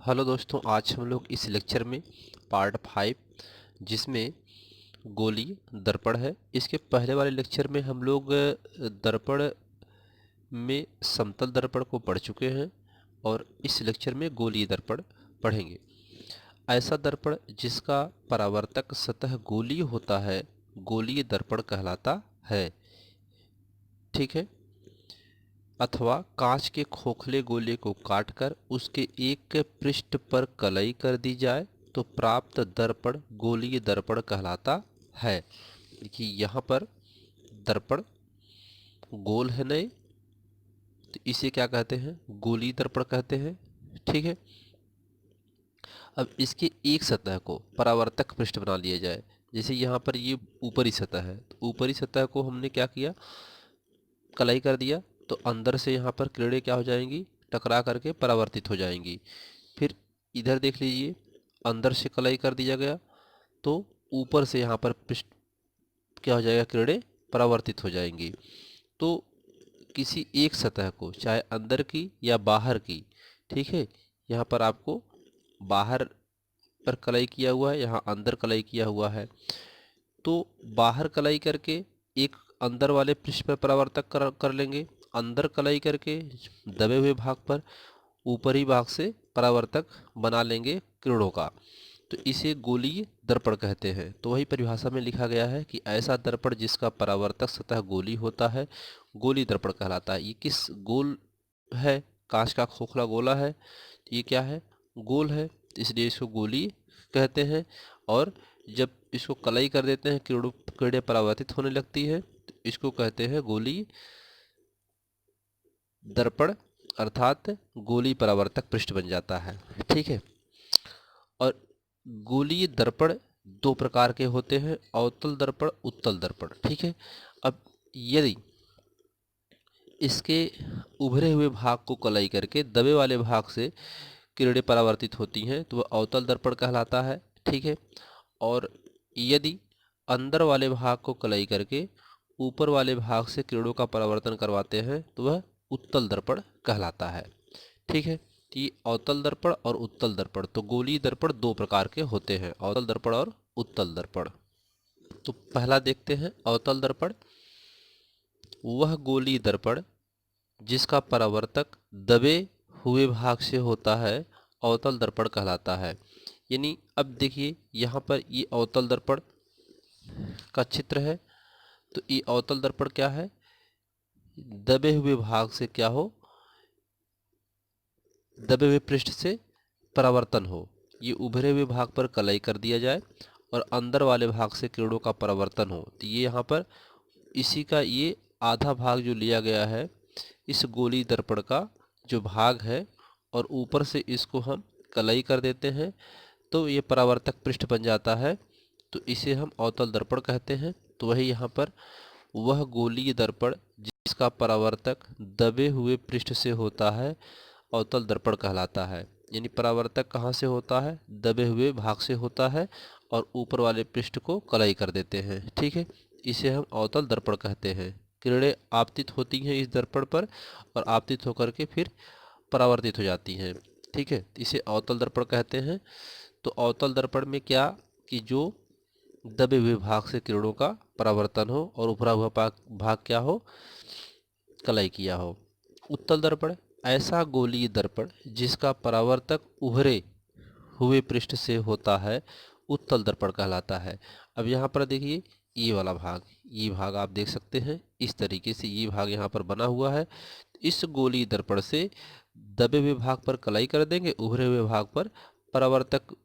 Hello दोस्तों, आज हम लोग इस लेक्चर में पार्ट 5 जिसमें गोलीय दर्पण है। इसके पहले वाले लेक्चर में हम लोग दर्पण में समतल दर्पण को पढ़ चुके हैं और इस लेक्चर में गोलीय दर्पण पढ़ेंगे। ऐसा दर्पण जिसका परावर्तक सतह गोलीय होता है गोलीय दर्पण कहलाता है। ठीक है। अथवा कांच के खोखले गोले को काटकर उसके एक पृष्ठ पर कलई कर दी जाए तो प्राप्त दर्पण गोलीय दर्पण कहलाता है। देखिए यहाँ पर दर्पण गोल है नहीं, तो इसे क्या कहते हैं? गोलीय दर्पण कहते हैं। ठीक है। अब इसके एक सतह को परावर्तक पृष्ठ बना लिया जाए। जैसे यहाँ पर ये ऊपरी सतह है, तो ऊपरी सतह को हमने क्या किया? कलाई कर दिया, तो अंदर से यहाँ पर किरणें क्या हो जाएंगी? टकरा करके परावर्तित हो जाएंगी। फिर इधर देख लीजिए, अंदर से कलाई कर दिया गया तो ऊपर से यहाँ पर पृष्ठ क्या हो जाएगा? किरणें परावर्तित हो जाएंगी। तो किसी एक सतह को, चाहे अंदर की या बाहर की, ठीक है, यहाँ पर आपको बाहर पर कलाई किया हुआ है, यहाँ अंदर कलाई किया हुआ है, तो बाहर कलाई करके एक अंदर वाले पृष्ठ पर परावर्तक कर लेंगे, अंदर कलाई करके दबे हुए भाग पर ऊपरी भाग से परावर्तक बना लेंगे किरणों का। तो इसे गोलीय दर्पण कहते हैं। तो वही परिभाषा में लिखा गया है कि ऐसा दर्पण जिसका परावर्तक सतह गोली होता है गोलीय दर्पण कहलाता है। ये किस गोल है? कांच का खोखला गोला है, तो ये क्या है? गोल है, इसलिए इसको गोलीय कहते हैं। और जब इसको कलई कर देते हैं, किरणें परावर्तित होने लगती है, तो इसको कहते हैं गोलीय दर्पण, अर्थात गोलीय परावर्तक पृष्ठ बन जाता है। ठीक है। और गोलीय दर्पण दो प्रकार के होते हैं, अवतल दर्पण, उत्तल दर्पण। ठीक है। अब यदि इसके उभरे हुए भाग को कलई करके दबे वाले भाग से किरणें परावर्तित होती हैं तो वह अवतल दर्पण कहलाता है। ठीक है। और यदि अंदर वाले भाग को कलई करके ऊपर वाले भाग से किरणों का परावर्तन करवाते हैं तो वह उत्तल दर्पण कहलाता है। ठीक है। तो ये अवतल दर्पण और उत्तल दर्पण, तो गोलीय दर्पण दो प्रकार के होते हैं, अवतल दर्पण और उत्तल दर्पण। तो पहला देखते हैं अवतल दर्पण। वह गोलीय दर्पण जिसका परावर्तक दबे हुए भाग से होता है अवतल दर्पण कहलाता है। यानी अब देखिए यहाँ पर ये अवतल दर्पण का चित्र है, तो ये अवतल दर्पण क्या है? दबे हुए भाग से क्या हो? दबे हुए पृष्ठ से परावर्तन हो। ये उभरे हुए भाग पर कलई कर दिया जाए और अंदर वाले भाग से किरणों का परावर्तन हो, तो ये यहाँ पर इसी का ये आधा भाग जो लिया गया है इस गोलीय दर्पण का जो भाग है, और ऊपर से इसको हम कलई कर देते हैं तो ये परावर्तक पृष्ठ बन जाता है, तो इसे हम अवतल दर्पण कहते हैं। तो वही यहाँ पर वह गोलीय दर्पण जिसका परावर्तक दबे हुए पृष्ठ से होता है अवतल दर्पण कहलाता है। यानी परावर्तक कहाँ से होता है? दबे हुए भाग से होता है और ऊपर वाले पृष्ठ को कलई कर देते हैं। ठीक है। इसे हम अवतल दर्पण कहते हैं। किरणें आपतित होती हैं इस दर्पण पर और आपतित होकर के फिर परावर्तित हो जाती हैं। ठीक है। इसे अवतल दर्पण कहते हैं। तो अवतल दर्पण में क्या कि जो दबे हुए भाग से किरणों का परावर्तन हो और उभरा हुआ भाग क्या हो? कलई किया हो। उत्तल दर्पण ऐसा गोलीय दर्पण जिसका परावर्तक उभरे हुए पृष्ठ से होता है उत्तल दर्पण कहलाता है। अब यहाँ पर देखिए ये भाग आप देख सकते हैं, इस तरीके से ये भाग यहाँ पर बना हुआ है। इस गोलीय दर्पण से दबे हुए भाग पर कलाई कर देंगे, उभरे हुए भाग पर परावर्तक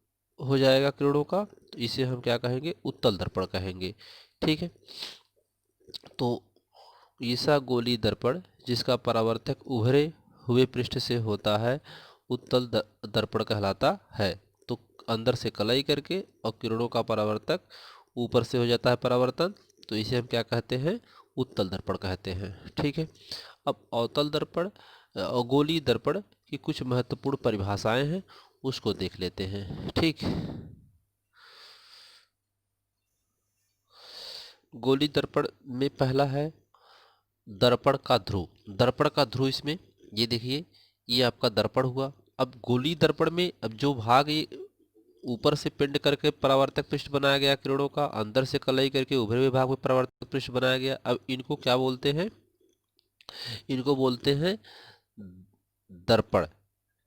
हो जाएगा किरणों का, तो इसे हम क्या कहेंगे? उत्तल दर्पण कहेंगे। ठीक है। तो ऐसा गोलीय दर्पण जिसका परावर्तक उभरे हुए पृष्ठ से होता है उत्तल दर्पण कहलाता है। तो अंदर से कलई करके और किरणों का परावर्तक ऊपर से हो जाता है परावर्तन, तो इसे हम क्या कहते हैं? उत्तल दर्पण कहते हैं। ठीक है। अब अवतल दर्पण और गोलीय दर्पण की कुछ महत्वपूर्ण परिभाषाएं हैं, उसको देख लेते हैं। ठीक। गोलीय दर्पण में पहला है दर्पण का ध्रुव। दर्पण का ध्रुव, इसमें ये देखिए, ये आपका दर्पण हुआ। अब गोलीय दर्पण में अब जो भाग ये ऊपर से पिंड करके परावर्तक पृष्ठ बनाया गया किरणों का, अंदर से कलई करके उभरे हुए भाग में परावर्तक पृष्ठ बनाया गया। अब इनको क्या बोलते हैं? इनको बोलते हैं दर्पण।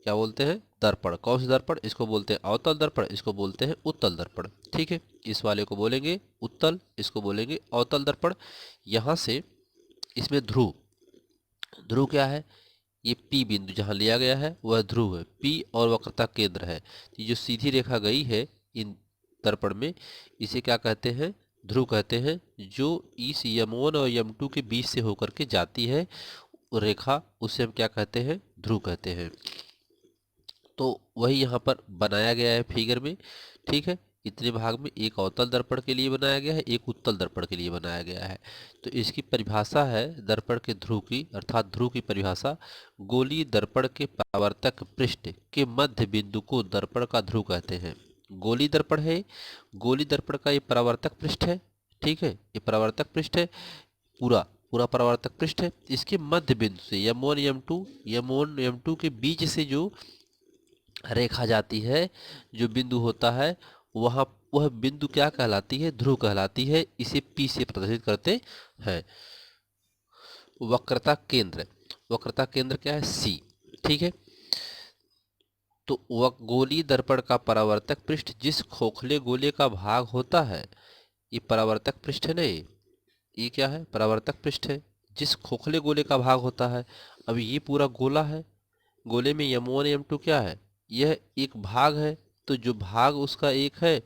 क्या बोलते हैं? दर्पण। कौन से दर्पण? इसको बोलते हैं अवतल दर्पण, इसको बोलते हैं उत्तल दर्पण। ठीक है, इस वाले को बोलेंगे उत्तल, इसको बोलेंगे अवतल दर्पण। यहाँ से इसमें ध्रुव, ध्रुव क्या है? ये P बिंदु जहाँ लिया गया है वह ध्रुव है, P और वक्रता केंद्र है। ये जो सीधी रेखा गई है इन दर्पण में, इसे क्या कहते हैं? ध्रुव कहते हैं। जो इस यम1 और यम2 के बीच से होकर के जाती है रेखा, उसे हम क्या कहते हैं? ध्रुव कहते हैं। तो वही यहाँ पर बनाया गया है फिगर में। ठीक है, इतने भाग में एक अवतल दर्पण के लिए बनाया गया है, एक उत्तल दर्पण के लिए बनाया गया है। तो इसकी परिभाषा है दर्पण के ध्रुव की, अर्थात ध्रुव की परिभाषा, गोलीय दर्पण के परावर्तक पृष्ठ के मध्य बिंदु को दर्पण का ध्रुव कहते हैं। गोलीय दर्पण है, गोलीय दर्पण का ये परावर्तक पृष्ठ है। ठीक है, ये परावर्तक पृष्ठ है, पूरा पूरा परावर्तक पृष्ठ है। इसके मध्य बिंदु से यम1 यम2 के बीच से जो रेखा जाती है, जो बिंदु होता है, वहाँ वह बिंदु क्या कहलाती है? ध्रुव कहलाती है। इसे P से प्रदर्शित करते हैं। वक्रता केंद्र, वक्रता केंद्र क्या है? C। ठीक है, तो वह गोलीय दर्पण का परावर्तक पृष्ठ जिस खोखले गोले का भाग होता है, ये परावर्तक पृष्ठ है ना, ये क्या है? परावर्तक पृष्ठ है जिस खोखले गोले का भाग होता है। अब ये पूरा गोला है, गोले में यम1 यम2 क्या है? यह एक भाग है। तो जो भाग उसका एक है,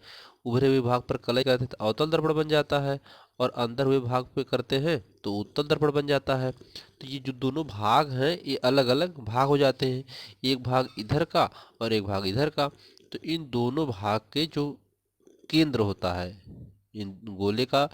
उभरे हुए भाग पर कलई करते हैं तो अवतल दर्पण बन जाता है, और अंदर हुए भाग पे करते हैं तो उत्तल दर्पण बन जाता है। तो ये जो दोनों भाग हैं ये अलग अलग भाग हो जाते हैं, एक भाग इधर का और एक भाग इधर का। तो इन दोनों भाग के जो केंद्र होता है, इन गोले का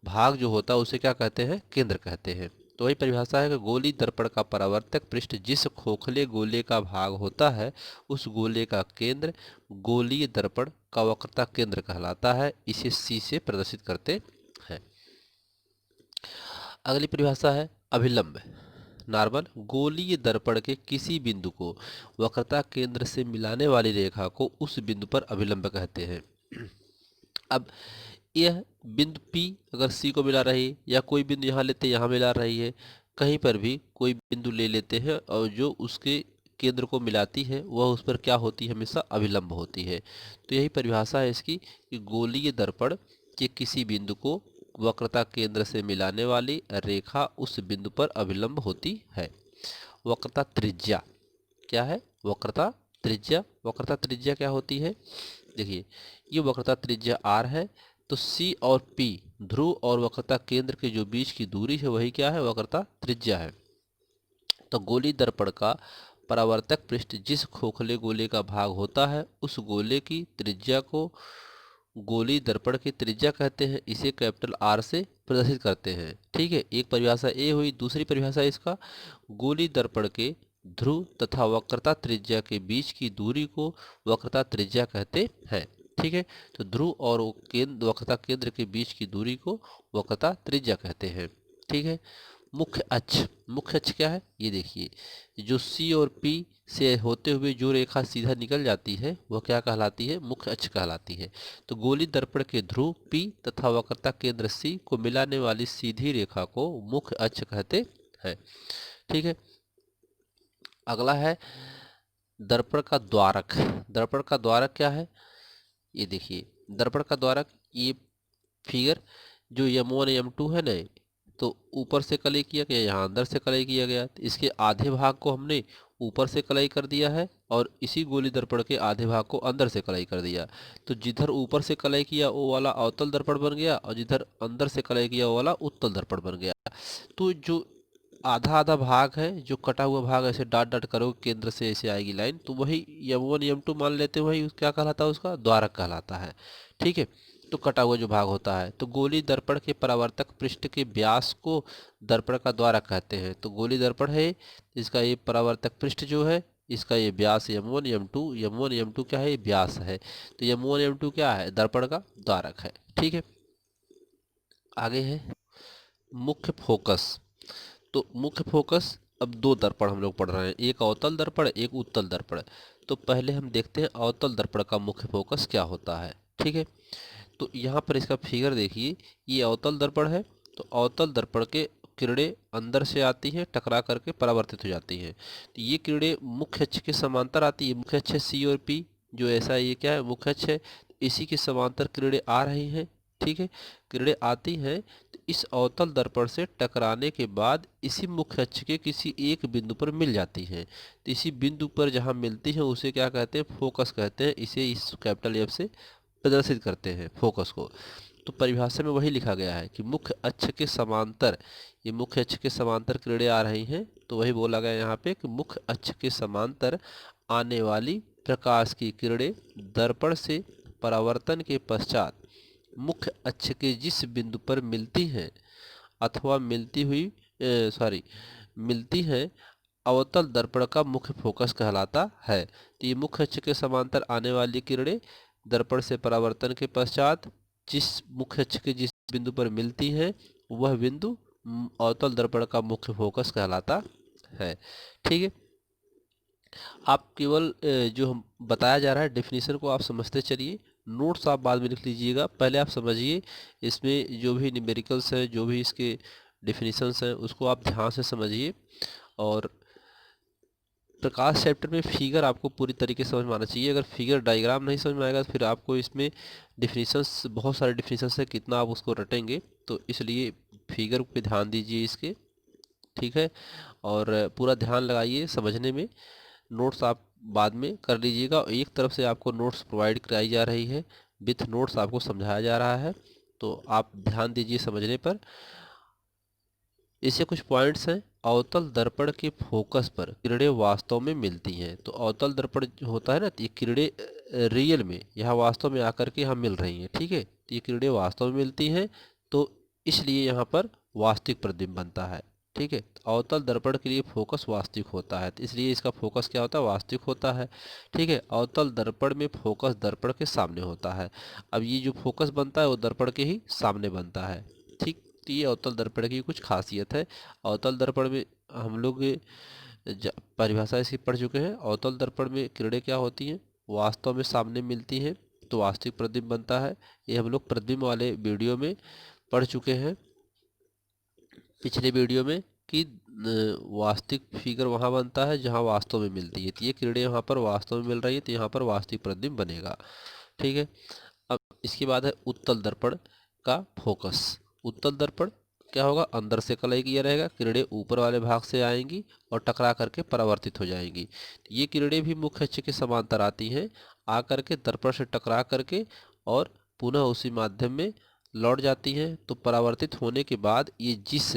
भाग जो होता है उसे क्या कहते हैं? केंद्र कहते हैं। तो वही परिभाषा है कि गोलीय दर्पण का परावर्तक पृष्ठ जिस खोखले गोले का भाग होता है, उस गोले का केंद्र गोलीय दर्पण का वक्रता केंद्र कहलाता है। इसे C से प्रदर्शित करते हैं। अगली परिभाषा है अभिलंब। नॉर्मल, गोलीय दर्पण के किसी बिंदु को वक्रता केंद्र से मिलाने वाली रेखा को उस बिंदु पर अभिलंब कहते हैं। अब यह बिंदु P अगर C को मिला रही है, या कोई बिंदु यहाँ लेते यहाँ मिला रही है, कहीं पर भी कोई बिंदु ले लेते हैं और जो उसके केंद्र को मिलाती है वह उस पर क्या होती है? हमेशा अभिलंब होती है। तो यही परिभाषा है इसकी कि गोलीय दर्पण के किसी बिंदु को वक्रता केंद्र से मिलाने वाली रेखा उस बिंदु पर अभिलंब होती है। वक्रता त्रिज्या क्या है? वक्रता त्रिज्या। वक्रता त्रिज्या क्या होती है? देखिए, ये वक्रता त्रिज्या r है, तो C और P ध्रुव और वक्रता केंद्र के जो बीच की दूरी है वही क्या है? वक्रता त्रिज्या है। तो गोलीय दर्पण का परावर्तक पृष्ठ जिस खोखले गोले का भाग होता है, उस गोले की त्रिज्या को गोलीय दर्पण की त्रिज्या कहते हैं। इसे कैपिटल R से प्रदर्शित करते हैं। ठीक है, एक परिभाषा ये हुई। दूसरी परिभाषा इसका, गोलीय दर्पण के ध्रुव तथा वक्रता त्रिज्या के बीच की दूरी को वक्रता त्रिज्या कहते हैं। ठीक है, तो ध्रुव और केंद्र, वक्रता केंद्र के बीच की दूरी को वक्रता त्रिज्या कहते हैं। ठीक है, मुख्य अक्ष, मुख्य अक्ष क्या है? ये देखिए, जो C और P से होते हुए जो रेखा सीधा निकल जाती है वह क्या कहलाती है? मुख्य अक्ष कहलाती है। तो गोलीय दर्पण के ध्रुव P तथा वक्रता केंद्र C को मिलाने वाली सीधी रेखा को मुख्य अक्ष कहते हैं। ठीक है, अगला है दर्पण का द्वारक। दर्पण का द्वारक क्या है? ये देखिए, दर्पण का द्वारक, ये फिगर जो यम1 यम2 है ना, तो ऊपर से कलई किया गया, यहाँ अंदर से कलई किया गया, तो इसके आधे भाग को हमने ऊपर से कलई कर दिया है और इसी गोलीय दर्पण के आधे भाग को अंदर से कलई कर दिया। तो जिधर ऊपर से कलई किया वो वाला अवतल दर्पण बन गया, और जिधर अंदर से कलई किया वो वाला उत्तल दर्पण बन गया। तो जो आधा आधा भाग है, जो कटा हुआ भाग, ऐसे डॉट डॉट करो केंद्र से ऐसे आएगी लाइन, तो वही यम1 यम2 मान लेते हैं, वही क्या कहलाता है? उसका द्वारक कहलाता है। ठीक है, तो कटा हुआ जो भाग होता है, तो गोलीय दर्पण के परावर्तक पृष्ठ के व्यास को दर्पण का द्वारक कहते हैं। तो गोलीय दर्पण है, इसका ये परावर्तक पृष्ठ जो है, इसका ये व्यास यम1 यम2 क्या है? ये व्यास है। तो यम1 यम2 क्या है? दर्पण का द्वारक है। ठीक है, आगे है मुख्य फोकस। तो मुख्य फोकस, अब दो दर्पण हम लोग पढ़ रहे हैं, एक अवतल दर्पण, एक उत्तल दर्पण। तो पहले हम देखते हैं अवतल दर्पण का मुख्य फोकस क्या होता है। ठीक है, तो यहाँ पर इसका फिगर देखिए, ये अवतल दर्पण है। तो अवतल दर्पण के किरणें अंदर से आती हैं, टकरा करके परावर्तित हो जाती हैं। तो ये किरणें मुख्य अक्ष के समांतर आती है। मुख्य अक्ष सी और पी, जो ऐसा ये क्या है, मुख्य अक्ष है। इसी के समांतर किरणें आ रही हैं। ठीक है, किरणें आती हैं तो इस अवतल दर्पण से टकराने के बाद इसी मुख्य अक्ष के किसी एक बिंदु पर मिल जाती हैं। तो इसी बिंदु पर जहाँ मिलती हैं उसे क्या कहते हैं, फोकस कहते हैं। इसे इस कैपिटल एफ से प्रदर्शित करते हैं फोकस को। तो परिभाषा में वही लिखा गया है कि मुख्य अक्ष के समांतर, ये मुख्य अक्ष के समांतर किरणें आ रही हैं, तो वही बोला गया यहाँ पे कि मुख्य अक्ष के समांतर आने वाली प्रकाश की किरणें दर्पण से परावर्तन के पश्चात मुख्य अक्ष के जिस बिंदु पर मिलती हैं अथवा मिलती हैं, अवतल दर्पण का मुख्य फोकस कहलाता है। तो ये मुख्य अक्ष के समांतर आने वाली किरणें दर्पण से परावर्तन के पश्चात जिस मुख्य अक्ष के जिस बिंदु पर मिलती हैं, वह बिंदु अवतल दर्पण का मुख्य फोकस कहलाता है। ठीक है, आप केवल जो हम बताया जा रहा है डेफिनेशन को आप समझते चलिए। नोट्स आप बाद में लिख लीजिएगा, पहले आप समझिए। इसमें जो भी न्यूमेरिकल्स हैं, जो भी इसके डेफिनेशंस हैं, उसको आप ध्यान से समझिए। और प्रकाश चैप्टर में फिगर आपको पूरी तरीके से समझ में आना चाहिए। अगर फिगर डायग्राम नहीं समझ में आएगा तो फिर आपको इसमें डेफिनेशंस, बहुत सारे डेफिनेशंस है, कितना आप उसको रटेंगे। तो इसलिए फिगर पे ध्यान दीजिए इसके। ठीक है, और पूरा ध्यान लगाइए समझने में। नोट्स आप बाद में कर लीजिएगा। एक तरफ से आपको नोट्स प्रोवाइड कराई जा रही है, विथ नोट्स आपको समझाया जा रहा है, तो आप ध्यान दीजिए समझने पर। इससे कुछ पॉइंट्स हैं। अवतल दर्पण के फोकस पर किरणें वास्तव में मिलती हैं। तो अवतल दर्पण जो होता है ना, तो ये किरणें रियल में यहाँ वास्तव में आकर के यहाँ मिल रही हैं। ठीक है, तो ये किरणें वास्तव में मिलती हैं, तो इसलिए यहाँ पर वास्तविक प्रतिबिंब बनता है। ठीक है, तो अवतल दर्पण के लिए फोकस वास्तविक होता है, तो इसलिए इसका फोकस क्या होता है, वास्तविक होता है। ठीक है, अवतल दर्पण में फोकस दर्पण के सामने होता है। अब ये जो फोकस बनता है वो दर्पण के ही सामने बनता है। ठीक, तो ये अवतल दर्पण की कुछ खासियत है। अवतल दर्पण में हम लोग परिभाषा इसकी पढ़ चुके हैं। अवतल दर्पण में किरणें क्या होती हैं, वास्तव में सामने मिलती हैं, तो वास्तविक प्रतिबिंब बनता है। ये हम लोग प्रतिबिंब वाले वीडियो में पढ़ चुके हैं, पिछले वीडियो में, कि वास्तविक फिगर वहाँ बनता है जहाँ वास्तव में मिलती है। तो ये किरणें यहाँ पर वास्तव में मिल रही है, तो यहाँ पर वास्तविक प्रतिबिंब बनेगा। ठीक है, अब इसके बाद है उत्तल दर्पण का फोकस। उत्तल दर्पण क्या होगा, अंदर से कलई किया रहेगा, किरणें ऊपर वाले भाग से आएंगी और टकरा करके परावर्तित हो जाएंगी। ये किरणें भी मुख्य अक्ष के समांतर आती हैं, आकर के दर्पण से टकरा करके और पुनः उसी माध्यम में लौट जाती हैं। तो परावर्तित होने के बाद ये जिस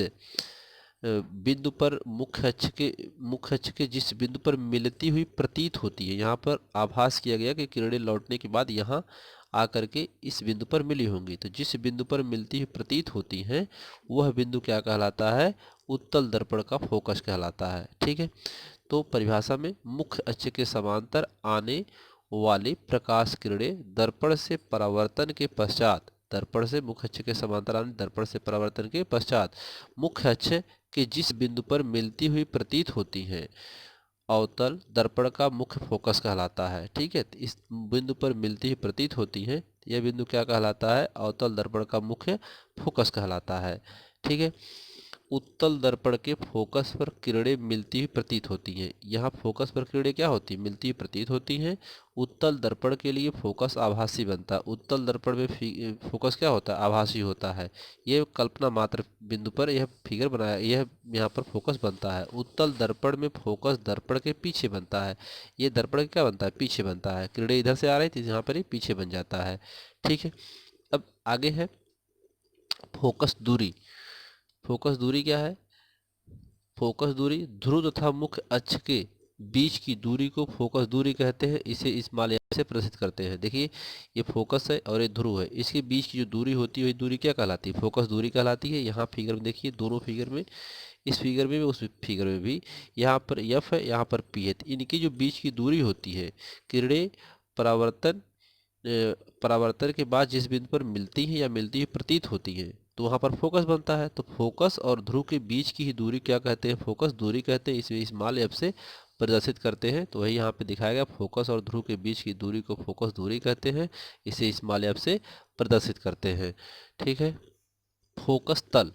बिंदु पर मुख्य अक्ष के जिस बिंदु पर मिलती हुई प्रतीत होती है, यहाँ पर आभास किया गया कि किरणें लौटने के बाद यहाँ आकर के इस बिंदु पर मिली होंगी। तो जिस बिंदु पर मिलती हुई प्रतीत होती हैं, वह बिंदु क्या कहलाता है, उत्तल दर्पण का फोकस कहलाता है। ठीक है, तो परिभाषा में मुख्य अक्ष के समांतर आने वाली प्रकाश किरणें दर्पण से परावर्तन के पश्चात, दर्पण से मुख्य अक्ष के समांतर आने दर्पण से परावर्तन के पश्चात मुख्य अक्ष के जिस बिंदु पर मिलती हुई प्रतीत होती हैं, अवतल दर्पण का मुख्य फोकस कहलाता है। ठीक है, तो इस बिंदु पर मिलती हुई प्रतीत होती है, यह बिंदु क्या कहलाता है, अवतल दर्पण का मुख्य फोकस कहलाता है। ठीक है, उत्तल दर्पण के फोकस पर किरणें मिलती हुई प्रतीत होती हैं। यहाँ फोकस पर किरणें क्या होती हैं, मिलती हुई प्रतीत होती हैं। उत्तल दर्पण के लिए फोकस आभासी बनता है। उत्तल दर्पण में फोकस क्या होता है, आभासी होता है। ये कल्पना मात्र बिंदु पर यह फिगर बनाया, यह यहाँ पर फोकस बनता है। उत्तल दर्पण में फोकस दर्पण के पीछे बनता है। ये दर्पण के क्या बनता है, पीछे बनता है। किरणें इधर से आ रही थी, यहाँ पर ही पीछे बन जाता है। ठीक है, अब आगे है फोकस दूरी। फोकस दूरी क्या है, फोकस दूरी ध्रुव तथा मुख्य अक्ष के बीच की दूरी को फोकस दूरी कहते हैं। इसे इस्माइल से प्रदर्शित करते हैं। देखिए, ये फोकस है और ये ध्रुव है, इसके बीच की जो दूरी होती है वही दूरी क्या कहलाती है, फोकस दूरी कहलाती है। यहाँ फिगर में देखिए, दोनों फिगर में, इस फिगर में भी उस फिगर में भी, यहाँ पर एफ है, यहाँ पर पी है। तो इनकी जो बीच की दूरी होती है, किरणें परावर्तन परावर्तन के बाद जिस बिंदु पर मिलती हैं या मिलती हुई प्रतीत होती हैं, तो वहाँ पर फोकस बनता है। तो फोकस और ध्रुव के बीच की ही दूरी क्या कहते हैं, फोकस दूरी कहते हैं। इसे स्मॉल एफ से प्रदर्शित करते हैं। तो वही यहाँ पे दिखाया गया, फोकस और ध्रुव के बीच की दूरी को फोकस दूरी कहते हैं। इसे इस मालयाप से प्रदर्शित करते हैं। ठीक है। फोकस तल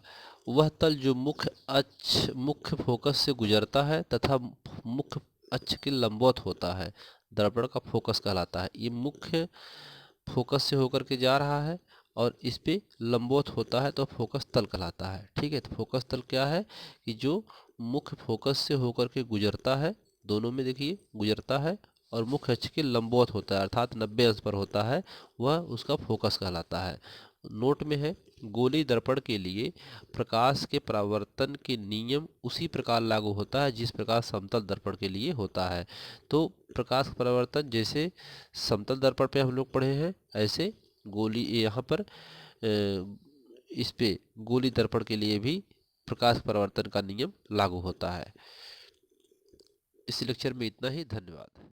वह तल जो मुख्य फोकस से गुजरता है तथा मुख्य अक्ष के लंबवत होता है, दर्पण का फोकस कहलाता है। ये मुख्य फोकस से होकर के जा रहा है और इस पे लंबवत होता है तो फोकस तल कहलाता है। ठीक है। तो फोकस तल क्या है कि जो मुख्य फोकस से होकर के गुजरता है, दोनों में देखिए गुजरता है, और मुख्य अक्ष के लंबवत होता है अर्थात 90 अंश पर होता है, वह उसका फोकस कहलाता है। नोट में है, गोली दर्पण के लिए प्रकाश के परावर्तन के नियम उसी प्रकार लागू होता है जिस प्रकार समतल दर्पण के लिए होता है। तो प्रकाश का परावर्तन जैसे समतल दर्पण पे हम लोग पढ़े हैं, ऐसे गोली यहाँ पर इस पे गोली दर्पण के लिए भी प्रकाश परावर्तन का नियम लागू होता है। इस लेक्चर में इतना ही। धन्यवाद।